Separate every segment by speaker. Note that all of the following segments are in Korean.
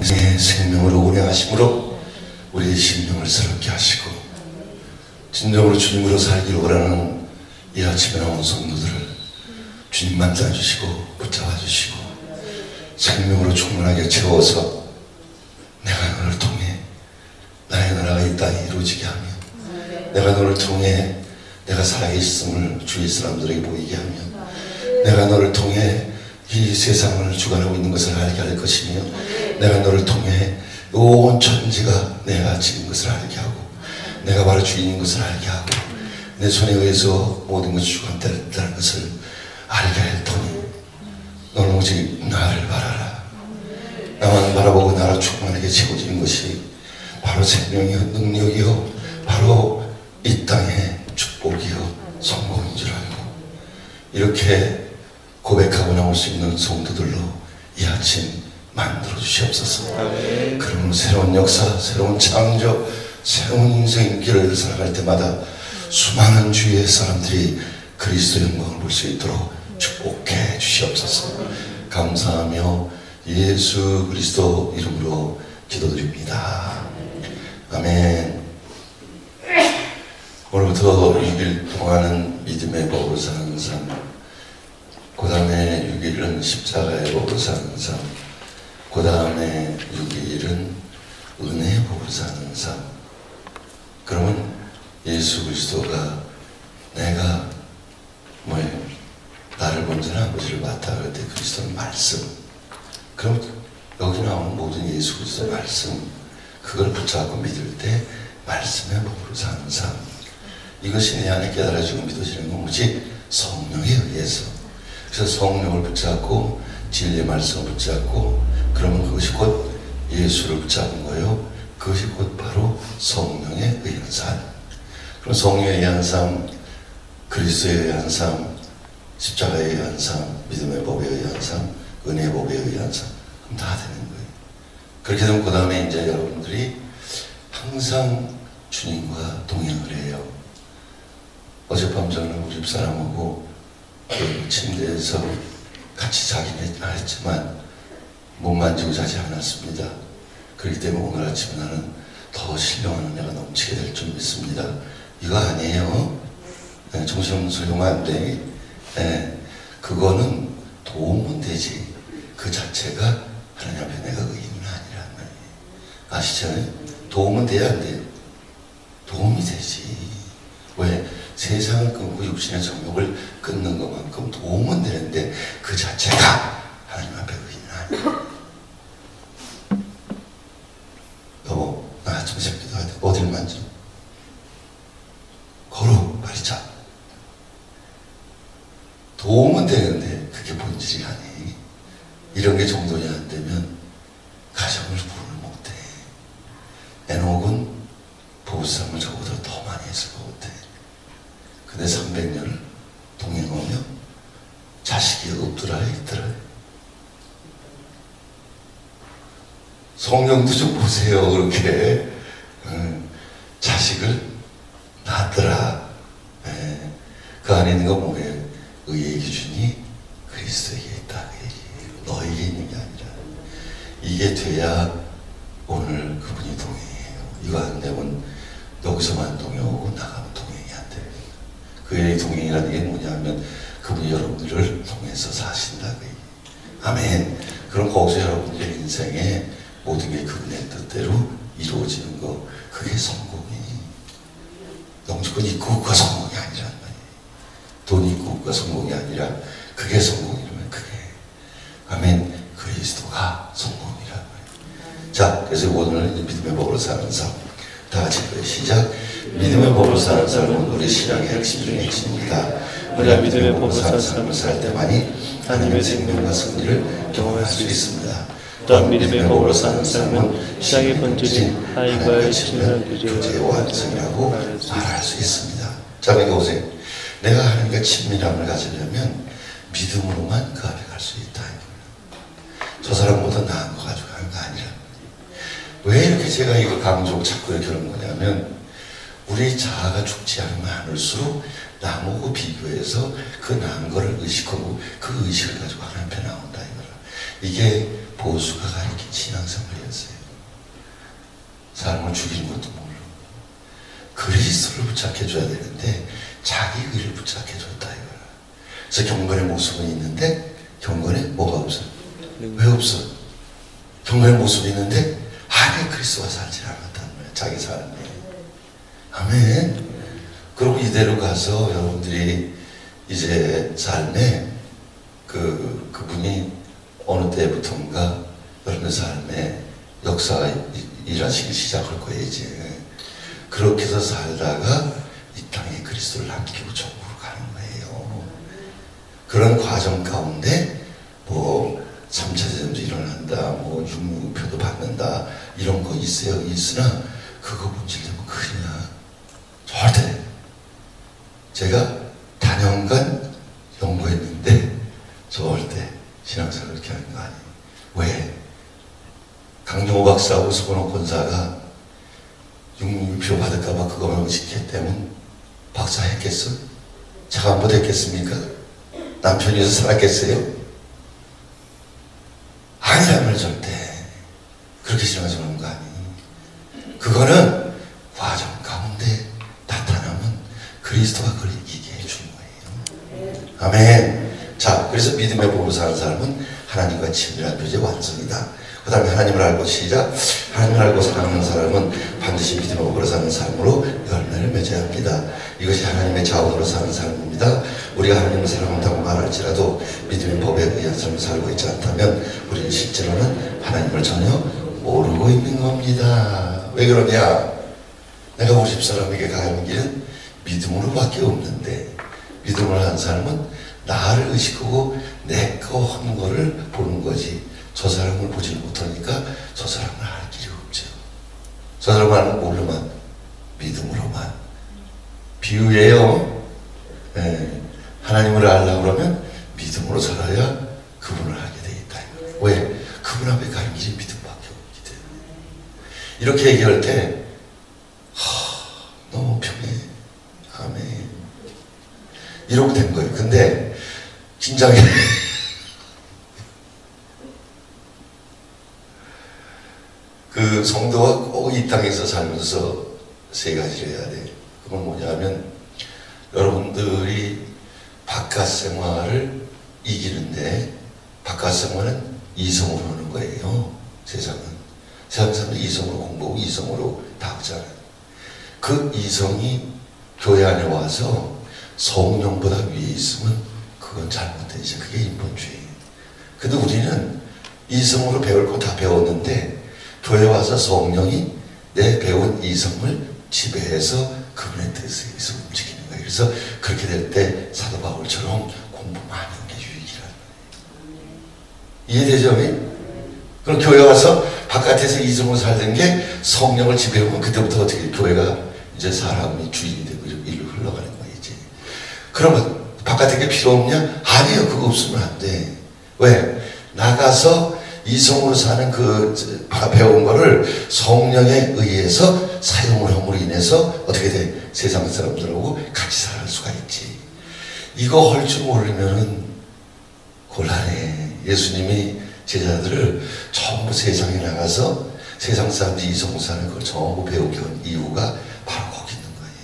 Speaker 1: 내 생명으로 운행하심으로 우리의 심령을 새롭게 하시고 진정으로 주님으로 살기를 원하는 이 아침에 나온 성도들을 주님 만나주시고 붙잡아주시고 생명으로 충만하게 채워서 내가 너를 통해 나의 나라가 이 땅에 이루어지게 하며 내가 너를 통해 내가 살아있음을 주위 사람들에게 보이게 하며 내가 너를 통해 이 세상을 주관하고 있는 것을 알게 할 것이며 내가 너를 통해 온 천지가 내가 지은 것을 알게 하고 내가 바로 주인인 것을 알게 하고 내 손에 의해서 모든 것이 주관된다는 것을 알게 할 터니 너는 오직 나를 바라라. 나만 바라보고 나로 충만하게 채워지는 것이 바로 생명이요 능력이요 바로 이 땅의 축복이요 성공인 줄 알고 이렇게 고백하고 나올 수 있는 성도들로 이 아침 만들어 주시옵소서. 그러면 새로운 역사, 새로운 창조, 새로운 인생 길을 살아갈 때마다 수많은 주위의 사람들이 그리스도 영광을 볼 수 있도록 축복해 주시옵소서. 감사하며 예수 그리스도 이름으로 기도드립니다. 아멘. 오늘부터 6일 동안은 믿음의 법으로 사는 삶, 그 다음에 6일은 십자가의 법으로 사는 삶, 그 다음에 6일은 은혜의 법으로 사는 삶. 그러면 예수 그리스도가 내가 나를 본전한 아버지를 맡아 그럴 때 그리스도는 말씀. 그럼 여기 나오는 모든 예수 그리스도 말씀, 그걸 붙잡고 믿을 때 말씀의 법으로 사는 삶. 이것이 내 안에 깨달아지고 믿어지는 건 오직 성령에 의해서. 그래서 성령을 붙잡고 진리의 말씀을 붙잡고 그러면 그것이 곧 예수를 붙잡은 거예요. 그것이 곧 바로 성령에 의한 삶. 그럼 성령에 의한 삶, 그리스도에 의한 삶, 십자가에 의한 삶, 믿음의 법에 의한 삶, 은혜의 법에 의한 삶. 그럼 다 되는 거예요. 그렇게 되면 그 다음에 이제 여러분들이 항상 주님과 동행을 해요. 어젯밤 저는 우리 집사람하고 그 침대에서 같이 자기는 했지만 못 만지고 자지 않았습니다. 그렇기 때문에 오늘 아침에 나는 더 신령한 은혜가 넘치게 될 줄 믿습니다. 이거 아니에요. 네, 정신없는 소리 하면 안 돼. 네, 그거는 도움은 되지. 그 자체가 하나님 앞에 내가 의인은 아니란 말이에요. 아시잖아요? 도움은 돼야 안 돼요. 도움이 되지. 왜? 세상을 끊고 육신의 정욕을 끊는 것만큼 도움은 되는데 그 자체가 하나님 앞에 의인은 아니에요. 여보, 나 아침 새벽 기도할 때 어딜 만져? 걸어, 발이 차. 도움은 되는데 그게 본질이 아니. 이런 게 정돈이 안 되면 가정을 부를 못해. 에녹은 부부싸움을 저보다 더 많이 했을 것 같아. 근데 300년을 동행하며 자식이 없더라 있더라. 성령도 좀 보세요. 그렇게 자식을 낳더라. 네. 그 안에 있는 거 뭐예요? 의의 기준이 그리스도에게 있다. 너에게 있는 게 아니라. 이게 돼야 오늘 그분이 동행해요. 이거 안 되면 여기서만 동행하고 나가면 동행이 안 돼요. 그의 동행이라는 게 뭐냐면 그분이 여러분들을 통해서 사신다. 아멘. 그럼 거기서 여러분들의 인생에 모든 게 그분의 뜻대로 이루어지는 거, 그게 성공이. 영주권 입구가 성공이 아니란 말이에요. 돈 입구가 성공이 아니라 그게 성공이라면 그게. 아멘. 그리스도가 성공이란 말이에요. 자, 그래서 오늘 믿음의 법으로 사는 삶. 다 같이 시작. 믿음의 법으로 사는 삶은 우리 신앙의 핵심 중의 핵심입니다. 우리가 믿음의 법으로 사는 삶을 살 때만이 하나님의 생명과 승리를 경험할 수 있습니다. 또한 믿음의 법으로 사는 삶은 신앙의 본질인 하나님과의 친밀한 교제의 완성이라고 말할 수 있습니다. 자, 그러니까 보세요. 내가 하나님과 친밀함을 가지려면 믿음으로만 그 앞에 갈 수 있다. 저 사람보다 나은 거 가지고 가는 거 아니라. 왜 이렇게 제가 이거 강조하고 자꾸 이렇게 하는 거냐면 우리 자아가 죽지 않으면 않을수록 남하고 비교해서 그 나은 거를 의식하고 그 의식을 가지고 하나님 앞에 나온다 이거라. 이게 보수가 가리킨 신앙생활이에요. 사람을 죽이는 것도 모르고 그리스도를 붙잡혀줘야 되는데 자기 의를 붙잡혀줬다 이거야. 그래서 경건의 모습은 있는데 경건에 뭐가 없어? 왜 없어? 경건의 모습이 있는데 안에 그리스도가 살지 않았다는 거야. 자기 삶에. 아멘. 그리고 이대로 가서 여러분들이 이제 삶에 그분이 어느 때부터인가 여러분의 삶에 역사가 일하시기 시작할 거예요. 이제 그렇게 해서 살다가 이 땅에 그리스도를 남기고 천국으로 가는 거예요. 그런 과정 가운데 뭐 3차 대전도 일어난다, 뭐 육류표도 받는다 이런 거 있어요. 있으나 그거 본질되면 그냥 절대. 제가 단연간 연구했는데 절대 신앙생활 그렇게 하는 거 아니에요. 왜? 강정호 박사하고 서건호 권사가 육류표 받을까봐 그거만 의식했기 때문에 박사 했겠어? 제가 안 못했겠습니까? 남편이어서 살았겠어요? 아니라면 절대 그렇게 신앙생활하는 거 아니에요. 그거는 과정 가운데 나타나면 그리스도가 그걸 이기게 해주는 거예요. 아멘. 자, 그래서 믿음의 법으로 사는 사람은 하나님과 친밀한 교제의 완성이다. 그 다음에 하나님을 알고 시작. 하나님을 알고 사랑하는 사람은 반드시 믿음의 법으로 사는 삶으로 열매를 맺어야 합니다. 이것이 하나님의 자원으로 사는 삶입니다. 우리가 하나님을 사랑한다고 말할지라도 믿음의 법에 의한 삶을 살고 있지 않다면 우리는 실제로는 하나님을 전혀 모르고 있는 겁니다. 왜 그러냐? 내가 우리 집사람에게 가는 길은 믿음으로밖에 없는데 믿음을 한 사람은 나를 의식하고 내 거 하는 거를 보는 거지 저 사람을 보지 못하니까 저 사람을 알 길이 없죠. 저 사람은 뭘로만? 믿음으로만. 비유예요. 네. 하나님을 알려고 그러면 믿음으로 살아야 그분을 알게 돼 있다. 왜? 그분 앞에 가는 길이 믿음밖에 없기 때문에. 이렇게 얘기할 때 너무 편해. 아멘. 이렇게 된 거예요. 근데 긴장해. 그 성도가 꼭 이 땅에서 살면서 세 가지를 해야 돼. 그건 뭐냐면 여러분들이 바깥 생활을 이기는데 바깥 생활은 이성으로 하는 거예요. 세상은. 세상 사람들이 이성으로 공부하고 이성으로 다 하잖아요. 그 이성이 교회 안에 와서 성령보다 위에 있으면 그건 잘못된 이제 그게 인본주의예요. 근데 우리는 이성으로 배울 거 다 배웠는데 교회 와서 성령이 내 배운 이성을 지배해서 그분의 뜻에 의해서 움직이는 거예요. 그래서 그렇게 될 때 사도 바울처럼 공부 많이 하는 게 유익이라는 거예요. 이해되죠? 그럼 교회 와서 바깥에서 이성으로 살던 게 성령을 지배하면 그때부터 어떻게 교회가 이제 사람이 주인이 되고 일로 흘러가는 거예요. 이제. 그러면 바깥에 게 필요 없냐? 아니에요. 그거 없으면 안 돼. 왜? 나가서 이성으로 사는 그 배운 거를 성령에 의해서 사용을 함으로 인해서 어떻게 돼? 세상 사람들하고 같이 살 수가 있지. 이거 할 줄 모르면은 곤란해. 예수님이 제자들을 전부 세상에 나가서 세상 사람들이 이성으로 사는 걸 전부 배우게 한 이유가 바로 거기 있는 거예요.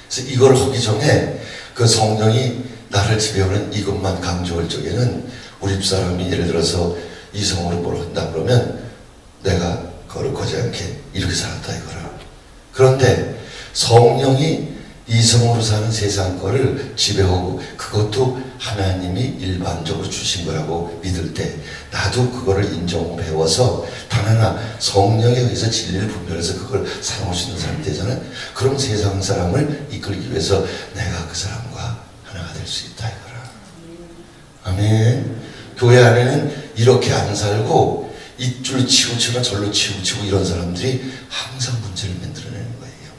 Speaker 1: 그래서 이걸 하기 전에 그 성령이 나를 지배하는 이것만 강조할 적에는 우리 집사람이 예를 들어서 이성으로 뭘 한다 그러면 내가 거룩하지 않게 이렇게 살았다 이거라. 그런데 성령이 이성으로 사는 세상 거를 지배하고 그것도 하나님이 일반적으로 주신 거라고 믿을 때 나도 그거를 인정하고 배워서 단 하나 성령에 의해서 진리를 분별해서 그걸 사용할 수 있는 사람이 되잖아요. 그럼 세상 사람을 이끌기 위해서 내가 그 사람과 하나가 될 수 있다 이거라. 아멘. 교회 안에는 이렇게 안 살고 이줄 치우치고 절로 치우치고 이런 사람들이 항상 문제를 만들어내는 거예요.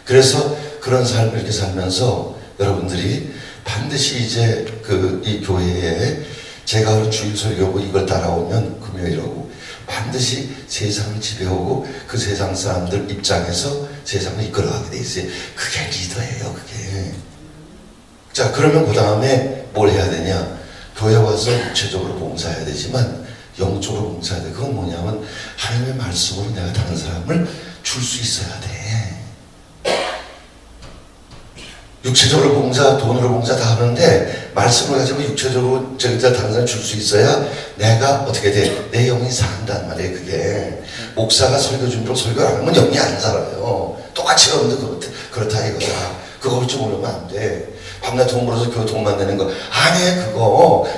Speaker 1: 그래서 그런 삶을 이렇게 살면서 여러분들이 반드시 이제 이 교회에 제가 주일 설교하고 이걸 따라오면 금요일하고 반드시 세상을 지배하고 그 세상 사람들 입장에서 세상을 이끌어가게 돼 있어요. 그게 리더예요. 그게. 자, 그러면 그 다음에 뭘 해야 되냐? 교회 와서 구체적으로 봉사해야 되지만 영적으로 봉사해야 돼. 그건 뭐냐면 하나님의 말씀으로 내가 다른 사람을 줄 수 있어야 돼. 육체적으로 봉사, 돈으로 봉사 다 하는데 말씀을 가지고 육체적으로 저기다 다른 사람 줄 수 있어야 내가 어떻게 돼? 내 영이 산단 말이에요. 그게 목사가 설교 준비로 설교를 안 하면 영이 안 살아요. 똑같이 여러분들 그렇다 이거야. 그거 볼 줄 모르면 안 돼. 밤낮 돈 벌어서 교회 돈만 내는 거 아니,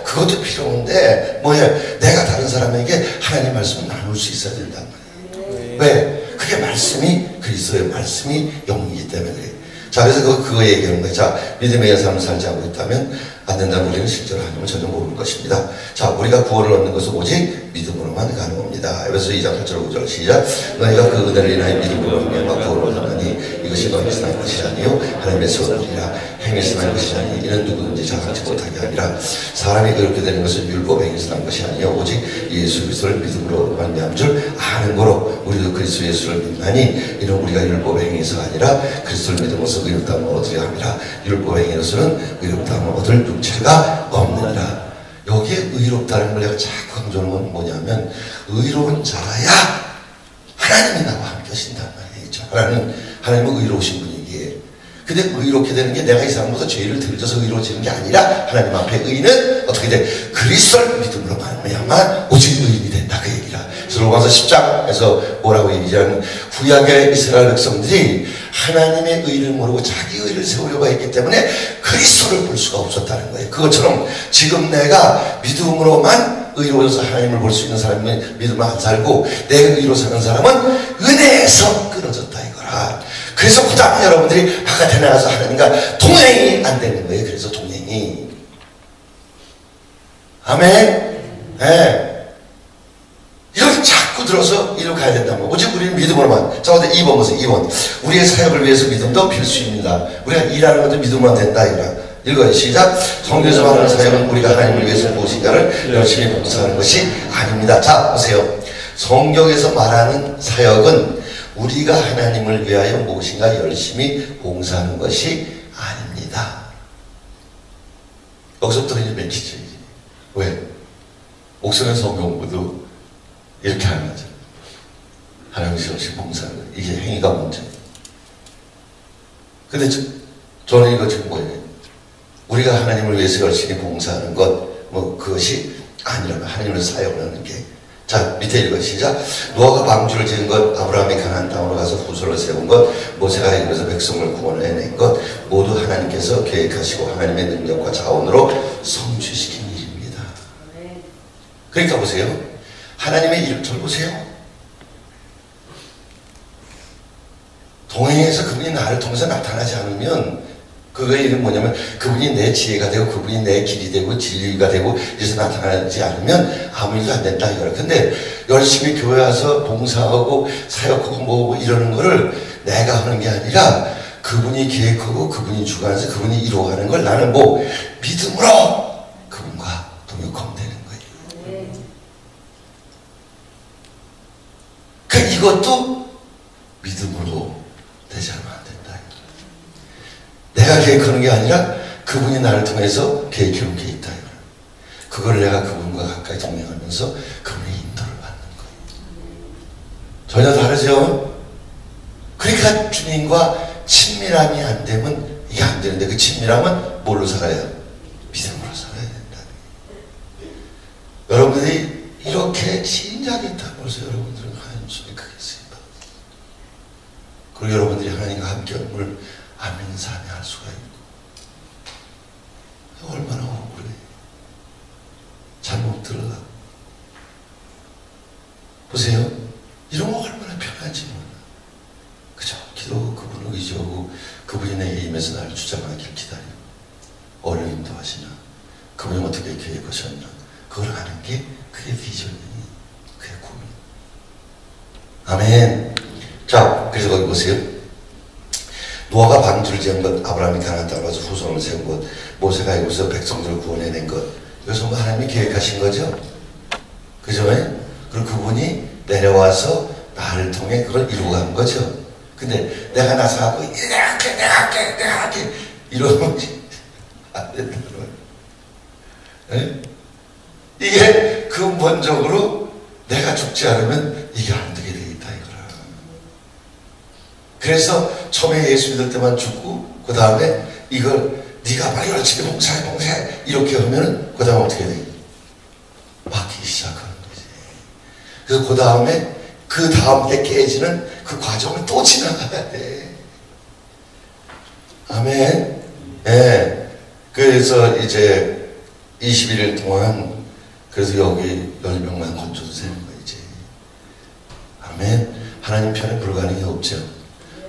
Speaker 1: 그것도 필요한데 뭐야, 내가 다른 사람에게 하나님 말씀을 나눌 수 있어야 된단 말이에요. 왜? 그게 말씀이 그리스도의 말씀이 영이기 때문에 그래요. 자, 그래서 그거 얘기하는 거예요. 자, 믿음의 삶을 살지 않고 있다면 안 된다는 우리는 실제로 하나님을 전혀 모르는 것입니다. 자, 우리가 구원을 얻는 것은 오직 믿음으로만 가능합니다. 에베소 2장 8절 9절 시작. 너희가 그 은혜를 인하여 믿음으로 말미암아 구원을 얻으니 이것이 너희에서 난 것이 아니요 하나님의 선물이라. 행위에서 난 것이 아니 이는 누구든지 자랑치 못하게 하니라. 사람이 그렇게 되는 것은 율법 행위에서 난 것이 아니요 오직 예수 그리스도를 믿음으로 말미암은 줄 아는 거로 우리도 그리스도 예수를 믿나니 이는 우리가 율법 행위에서가 아니라 그리스도를 믿음으로써 의롭다함을 얻으려 함이라. 율법 행위로서는 의롭다함을 얻을 육체가 없느니라. 여기에 의롭다는 걸 내가 자꾸 강조하는 건 뭐냐면 의로운 자라야 하나님이 나와 함께 하신단 말이죠. 하나님은 의로우신 분이기에. 근데 의롭게 되는 게 내가 이 사람보다 죄를 덜 져서 의로워지는 게 아니라 하나님 앞에 의는 어떻게 돼? 그리스도를 믿음으로 말미암아 오직 의인이 된다, 그 얘기라. 그래서 로마서 10장에서 뭐라고 얘기하냐면 구약의 이스라엘 백성들이 하나님의 의를 모르고 자기 의를 세우려고 했기 때문에 그리스도를 볼 수가 없었다는 거예요. 그것처럼 지금 내가 믿음으로만 의로워서 하나님을 볼 수 있는 사람은 믿음을 안 살고 내 의로 사는 사람은 은혜에서 끊어졌다 이거라. 그래서 그 다음에 여러분들이 바깥에 나가서 하나님과 동행이 안 되는 거예요. 그래서 동행이. 아멘. 네. 이걸 자꾸 들어서 이리로 가야 된다는 거예요. 오직 우리는 믿음으로만. 자, 2번 보세요. 2번. 우리의 사역을 위해서 믿음도 필수입니다. 우리가 일하는 것도 믿음만 된다 이라. 읽어요. 시작. 성경에서 말하는 사역은 우리가 하나님을 위해서 무엇인가를 열심히 봉사하는 것이 아닙니다. 자, 보세요. 성경에서 말하는 사역은 우리가 하나님을 위하여 무엇인가 열심히 봉사하는 것이 아닙니다. 여기서부터 이제 맥히죠. 왜? 목사는 성경 공부도 이렇게 하는 거죠. 하나님을 열심히 봉사하는 거. 이게 행위가 문제예요. 근데 저는 이거 지금 뭐예요? 우리가 하나님을 위해서 열심히 봉사하는 것, 그것이 아니라면 하나님을 사역하는 게. 자, 밑에 읽어 시작. 노아가 방주를 지은 것, 아브라함이 가나안 땅으로 가서 후손을 세운 것, 모세가 이곳에서 백성을 구원해낸 것, 모두 하나님께서 계획하시고 하나님의 능력과 자원으로 성취시킨 일입니다. 그러니까 보세요. 하나님의 일, 절 보세요. 동행해서 그분이 나를 통해서 나타나지 않으면 그거의 이름은 뭐냐면 그분이 내 지혜가 되고 그분이 내 길이 되고 진리가 되고 이래서 나타나지 않으면 아무 일도 안 된다 이거라. 근데 열심히 교회 와서 봉사하고 사역하고 뭐 이러는 거를 내가 하는 게 아니라 그분이 계획하고 그분이 주관해서 그분이 이루어가는 걸 나는 뭐 믿음으로 그분과 동역하면 되는 거예요. 그러니까 이것도 믿음으로 되지 않으면 안 된다. 내가 계획하는 게 아니라 그분이 나를 통해서 계획해놓은 게 있다. 그걸 내가 그분과 가까이 동행하면서 그분의 인도를 받는 거예요. 전혀 다르죠? 그러니까 주님과 친밀함이 안 되면 이게 안 되는데 그 친밀함은 뭘로 살아야? 믿음으로 살아야 된다. 여러분들이 이렇게 신작이 있다. 벌써 여러분들은 하나님 손에 크게 쓰임받았어요. 그리고 여러분들이 하나님과 함께함을 안 믿는 사람이 할 수가 있고 얼마나 억울해. 잘못 들어가 보세요. 이런 거 얼마나 편하지. 그저 기도 그분을 의지하고 그분이 내게 임해서 나를 주장하길 기다려. 어려움도 하시나 그분이 어떻게 계획하셨나 그걸 아는 게 그게 비전이 그게 꿈이. 아멘. 자, 그래서 거기 보세요. 노아가 방주를 지은 것, 아브라함이 가나안 땅에 가서 후손을 세운 것, 모세가 이곳에서 백성들을 구원해낸 것, 이것은 뭐 하나님이 계획하신 거죠. 그죠? 그리고 그분이 내려와서 나를 통해 그걸 이루어간 거죠. 근데 내가 나서하고 내가 할게 이러면 안 된다는 거예요. 이게 근본적으로 내가 죽지 않으면 이게 안 되게 되겠다 이거라. 그래서 처음에 예수 믿을 때만 죽고 그 다음에 이걸 네가 빨리 열심히 봉사해 이렇게 하면은 그 다음에 어떻게 돼? 막히기 시작하는 거지. 그래서 그 다음에 그 다음 때 깨지는 그 과정을 또 지나가야 돼. 아멘. 예. 그래서 이제 21일 동안 그래서 여기 10명만 건져도 되는 거지. 아멘. 하나님 편에 불가능이 없죠.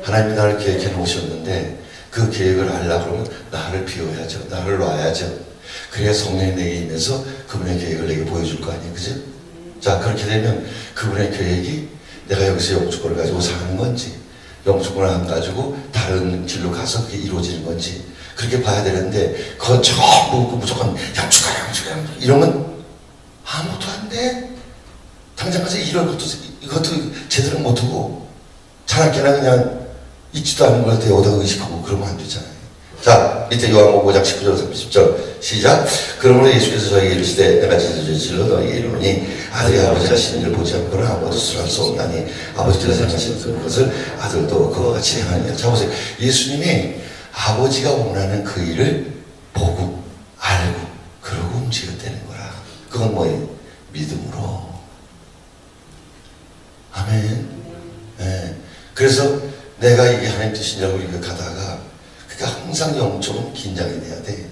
Speaker 1: 하나님이 나를 계획해 놓으셨는데 그 계획을 하려고 그러면 나를 비워야죠. 나를 놔야죠. 그래야 성령이 내게 임해서 그분의 계획을 내게 보여줄 거 아니에요. 그죠? 자, 그렇게 되면 그분의 계획이 내가 여기서 영주권을 가지고 사는 건지 영주권을 안 가지고 다른 길로 가서 그게 이루어지는 건지 그렇게 봐야 되는데 그거 전부 무조건 양주가 이러면 아무것도 안 돼. 당장 가서 이럴 것도 이것도 제대로 못하고 자나깨나 그냥 있지도 않은 걸 대오다 의식하고 그러면 안 되잖아요. 자, 밑에 요한복음 5장 19절 30절 시작. 그러므로 예수께서 저에게 이르시되 내가 진실로 너희에게 이르노니 아들이 아버지 하시는 일을 보지 않고는 아무것도 수할 수 없나니 아버지께서 생각하시는 것을 아들도 그와 같이 행하느니라. 자 보세요. 예수님이 아버지가 원하는 그 일을 보고 알고 그러고 움직였다는 거라. 그건 뭐예요? 믿음으로. 아멘. 네. 그래서 내가 이게 하나님 뜻이냐고 이렇게 가다가 그러니까 항상 영적으로 긴장이 돼야 돼.